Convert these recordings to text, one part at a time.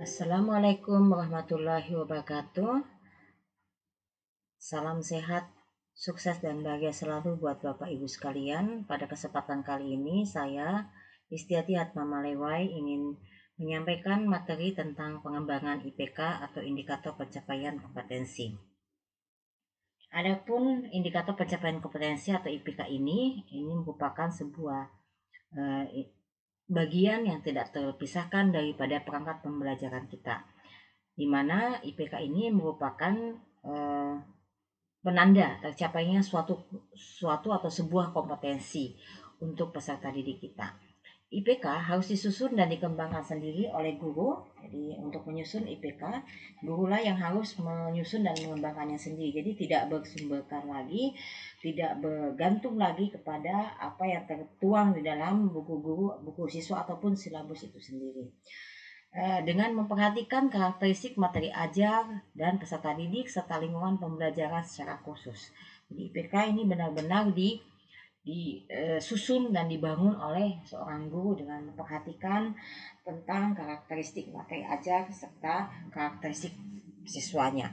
Assalamualaikum warahmatullahi wabarakatuh. Salam sehat, sukses dan bahagia selalu buat Bapak Ibu sekalian. Pada kesempatan kali ini saya, Istiati Hatma Malewai, ingin menyampaikan materi tentang pengembangan IPK atau indikator pencapaian kompetensi. Adapun indikator pencapaian kompetensi atau IPK ini merupakan sebuah bagian yang tidak terpisahkan daripada perangkat pembelajaran kita, di mana IPK ini merupakan penanda tercapainya suatu atau sebuah kompetensi untuk peserta didik kita. IPK harus disusun dan dikembangkan sendiri oleh guru. Jadi untuk menyusun IPK, gurulah yang harus menyusun dan mengembangkannya sendiri. Jadi tidak bersumberkan lagi, tidak bergantung lagi kepada apa yang tertuang di dalam buku siswa ataupun silabus itu sendiri. Dengan memperhatikan karakteristik materi ajar dan peserta didik serta lingkungan pembelajaran secara khusus. Jadi IPK ini benar-benar disusun dan dibangun oleh seorang guru dengan memperhatikan tentang karakteristik materi ajar serta karakteristik siswanya.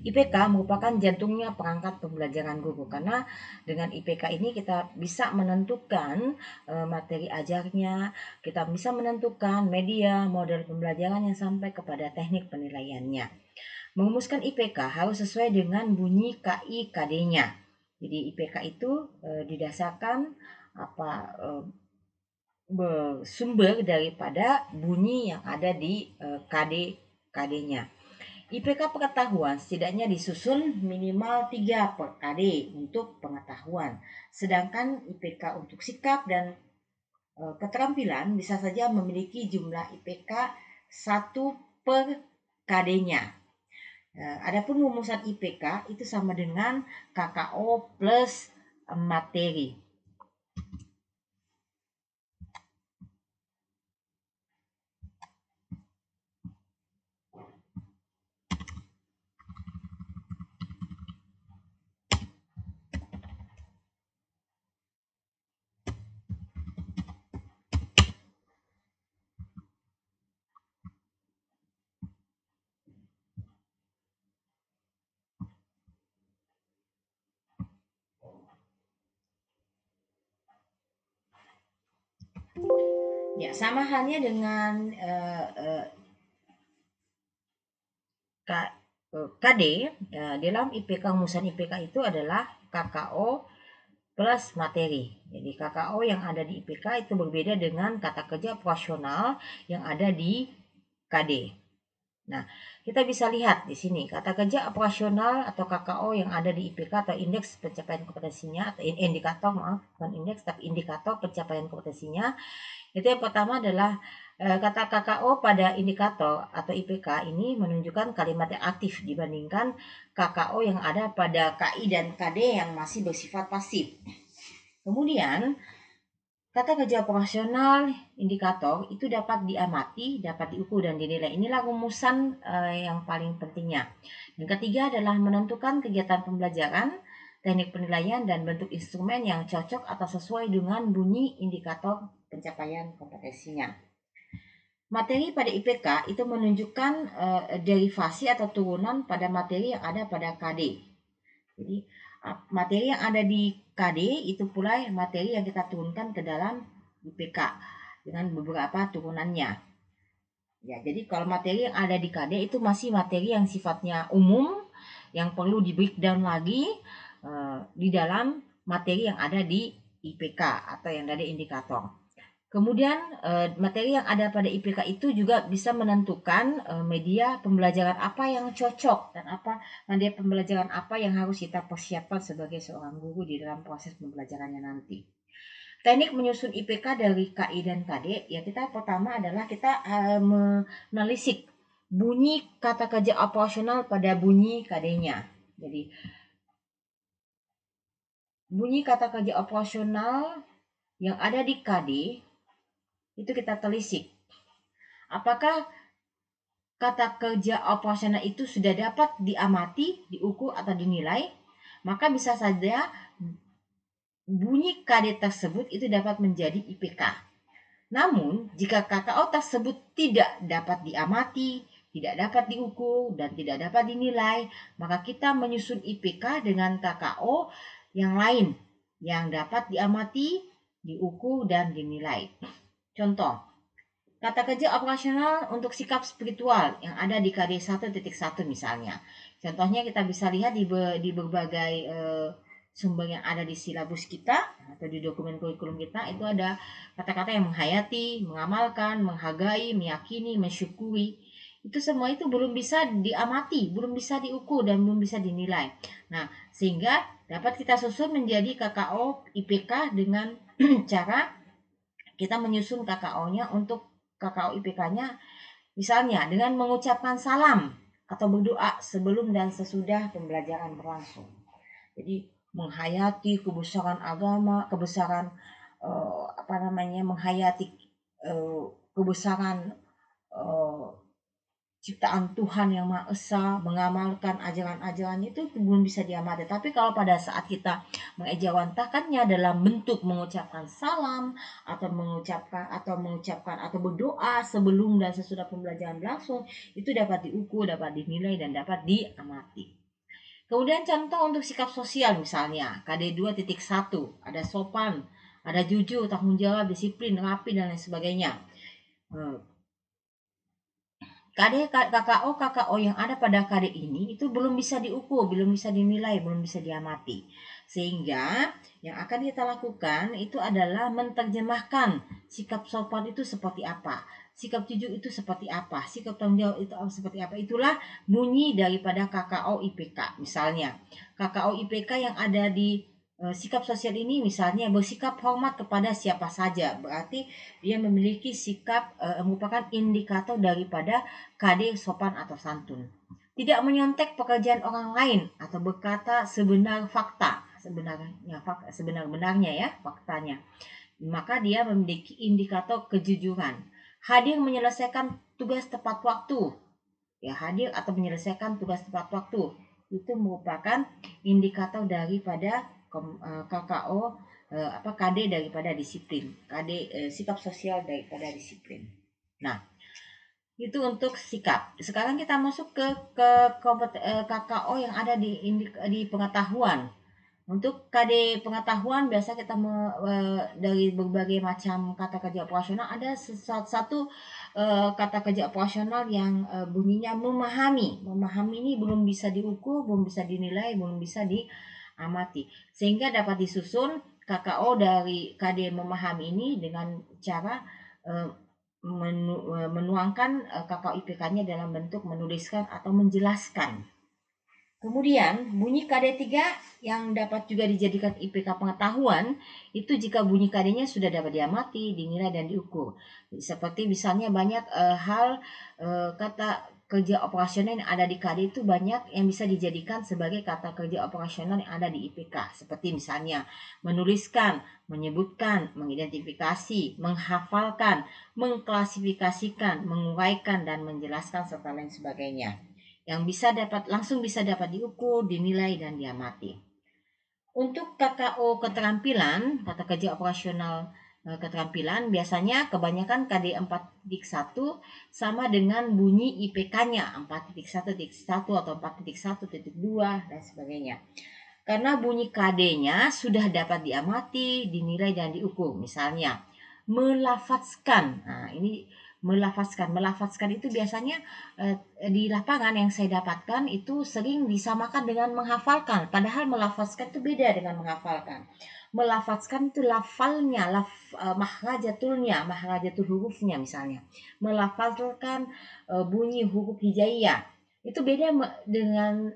IPK merupakan jantungnya perangkat pembelajaran guru, karena dengan IPK ini kita bisa menentukan materi ajarnya, kita bisa menentukan media, model pembelajarannya sampai kepada teknik penilaiannya. Merumuskan IPK harus sesuai dengan bunyi KI KD-nya. Jadi IPK itu didasarkan bersumber daripada bunyi yang ada di KD-nya. IPK pengetahuan setidaknya disusun minimal 3 per KD untuk pengetahuan. Sedangkan IPK untuk sikap dan keterampilan bisa saja memiliki jumlah IPK 1 per KD-nya. Adapun rumusan IPK itu sama dengan KKO plus materi. Ya, sama halnya dengan KD. Dalam IPK, rumusan IPK itu adalah KKO plus materi. Jadi KKO yang ada di IPK itu berbeda dengan kata kerja operasional yang ada di KD. Nah, kita bisa lihat di sini kata kerja operasional atau KKO yang ada di IPK atau indeks pencapaian kompetensinya, atau indikator, bukan indeks tapi indikator pencapaian kompetensinya. Itu yang pertama adalah kata KKO pada indikator atau IPK ini menunjukkan kalimat yang aktif dibandingkan KKO yang ada pada KI dan KD yang masih bersifat pasif. Kemudian kata kerja operasional indikator itu dapat diamati, dapat diukur dan dinilai. Inilah rumusan yang paling pentingnya. Yang ketiga adalah menentukan kegiatan pembelajaran, teknik penilaian, dan bentuk instrumen yang cocok atau sesuai dengan bunyi indikator pencapaian kompetensinya. Materi pada IPK itu menunjukkan derivasi atau turunan pada materi yang ada pada KD. Jadi materi yang ada di KD itu pula materi yang kita turunkan ke dalam IPK dengan beberapa turunannya. Ya, jadi kalau materi yang ada di KD itu masih materi yang sifatnya umum, yang perlu di breakdown lagi di dalam materi yang ada di IPK atau yang ada di indikator. Kemudian materi yang ada pada IPK itu juga bisa menentukan media pembelajaran apa yang cocok dan media pembelajaran apa yang harus kita persiapkan sebagai seorang guru di dalam proses pembelajarannya nanti. Teknik menyusun IPK dari KI dan KD, ya kita pertama adalah kita menelisik bunyi kata kerja operasional pada bunyi KD-nya. Jadi bunyi kata kerja operasional yang ada di KD itu kita telisik. Apakah kata kerja operasional itu sudah dapat diamati, diukur atau dinilai? Maka bisa saja bunyi KD tersebut itu dapat menjadi IPK. Namun, jika KKO tersebut tidak dapat diamati, tidak dapat diukur, dan tidak dapat dinilai, maka kita menyusun IPK dengan KKO yang lain yang dapat diamati, diukur, dan dinilai. Contoh, kata kerja operasional untuk sikap spiritual yang ada di KD 1.1 misalnya. Contohnya kita bisa lihat di berbagai sumber yang ada di silabus kita atau di dokumen kurikulum kita, itu ada kata-kata yang menghayati, mengamalkan, menghargai, meyakini, mensyukuri. Itu semua itu belum bisa diamati, belum bisa diukur, dan belum bisa dinilai. Nah, sehingga dapat kita susun menjadi KKO IPK dengan cara kita menyusun KKO-nya. Untuk KKO IPK-nya misalnya dengan mengucapkan salam atau berdoa sebelum dan sesudah pembelajaran berlangsung. Jadi menghayati kebesaran agama, kebesaran menghayati kebesaran eh, ciptaan Tuhan yang Maha Esa, mengamalkan ajaran-ajarannya itu belum bisa diamati. Tapi kalau pada saat kita mengejawantahkannya dalam bentuk mengucapkan salam atau mengucapkan atau berdoa sebelum dan sesudah pembelajaran berlangsung, itu dapat diukur, dapat dinilai, dan dapat diamati. Kemudian contoh untuk sikap sosial misalnya KD 2.1, ada sopan, ada jujur, tanggung jawab, disiplin, rapi, dan lain sebagainya. KKO yang ada pada KD ini itu belum bisa diukur, belum bisa dinilai, belum bisa diamati. Sehingga yang akan kita lakukan itu adalah menerjemahkan sikap sopan itu seperti apa, sikap jujur itu seperti apa, sikap tanggung jawab itu seperti apa. Itulah bunyi daripada KKO IPK. Misalnya, KKO IPK yang ada di sikap sosial ini misalnya bersikap hormat kepada siapa saja, berarti dia memiliki sikap merupakan indikator daripada KD sopan atau santun. Tidak menyontek pekerjaan orang lain atau berkata sebenar-benarnya ya faktanya. Maka dia memiliki indikator kejujuran. Hadir menyelesaikan tugas tepat waktu. Ya, hadir atau menyelesaikan tugas tepat waktu itu merupakan indikator daripada KKO KD daripada disiplin, KD sikap sosial daripada disiplin. Nah, itu untuk sikap. Sekarang kita masuk ke KKO yang ada di pengetahuan. Untuk KD pengetahuan biasa kita dari berbagai macam kata kerja operasional ada satu kata kerja operasional yang bunyinya memahami. Memahami ini belum bisa diukur, belum bisa dinilai, belum bisa diamati. Sehingga dapat disusun KKO dari KD memahami ini dengan cara menuangkan KKO IPK-nya dalam bentuk menuliskan atau menjelaskan. Kemudian bunyi KD 3 yang dapat juga dijadikan IPK pengetahuan itu jika bunyi KD-nya sudah dapat diamati, dinilai, dan diukur. Seperti misalnya banyak hal kata kerja operasional yang ada di KD itu banyak yang bisa dijadikan sebagai kata kerja operasional yang ada di IPK. Seperti misalnya menuliskan, menyebutkan, mengidentifikasi, menghafalkan, mengklasifikasikan, menguraikan, dan menjelaskan serta lain sebagainya. Yang langsung bisa dapat diukur, dinilai, dan diamati. Untuk KKO keterampilan, kata kerja operasional keterampilan, biasanya kebanyakan KD 4.1 sama dengan bunyi IPK-nya 4.1.1 atau 4.1.2 dan sebagainya. Karena bunyi KD-nya sudah dapat diamati, dinilai, dan diukur. Misalnya, melafazkan. Nah, ini melafazkan itu biasanya di lapangan yang saya dapatkan itu sering disamakan dengan menghafalkan, padahal melafazkan itu beda dengan menghafalkan. Melafazkan itu lafalnya, mahrajatul hurufnya misalnya. Melafalkan bunyi huruf hijaiyah itu beda dengan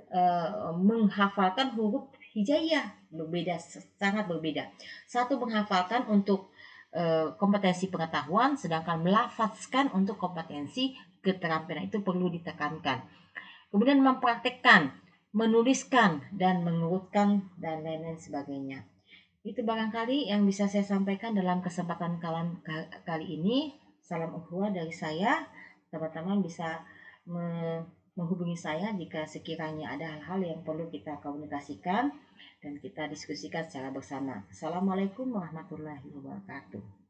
menghafalkan huruf hijaiyah, sangat berbeda. Satu menghafalkan untuk kompetensi pengetahuan, sedangkan melafazkan untuk kompetensi keterampilan, itu perlu ditekankan. Kemudian mempraktekkan, menuliskan, dan mengurutkan, dan lain-lain sebagainya. Itu barangkali yang bisa saya sampaikan dalam kesempatan kali ini. Salam ukhuwah dari saya. Teman-teman bisa menghubungi saya jika sekiranya ada hal-hal yang perlu kita komunikasikan dan kita diskusikan secara bersama. Assalamualaikum warahmatullahi wabarakatuh.